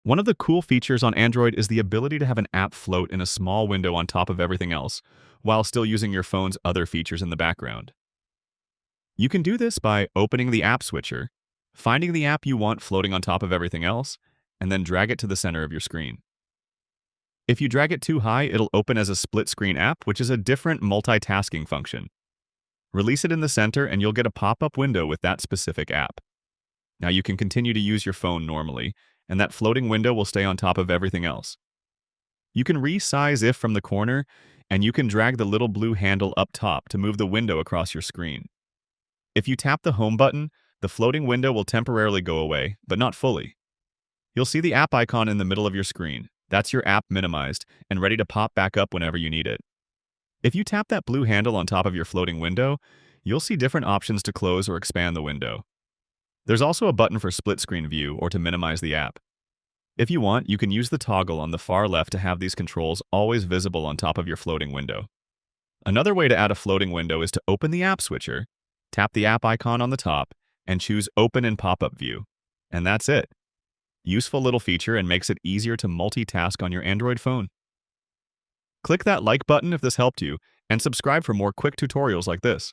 One of the cool features on Android is the ability to have an app float in a small window on top of everything else, while still using your phone's other features in the background. You can do this by opening the app switcher, finding the app you want floating on top of everything else, and then drag it to the center of your screen. If you drag it too high, it'll open as a split screen app, which is a different multitasking function. Release it in the center and you'll get a pop-up window with that specific app. Now you can continue to use your phone normally, and that floating window will stay on top of everything else. You can resize if from the corner, and you can drag the little blue handle up top to move the window across your screen. If you tap the home button, the floating window will temporarily go away, but not fully. You'll see the app icon in the middle of your screen. That's your app minimized and ready to pop back up whenever you need it. If you tap that blue handle on top of your floating window, you'll see different options to close or expand the window. There's also a button for split screen view or to minimize the app. If you want, you can use the toggle on the far left to have these controls always visible on top of your floating window. Another way to add a floating window is to open the app switcher, tap the app icon on the top, and choose Open in Pop-up View. And that's it. Useful little feature and makes it easier to multitask on your Android phone. Click that like button if this helped you, and subscribe for more quick tutorials like this.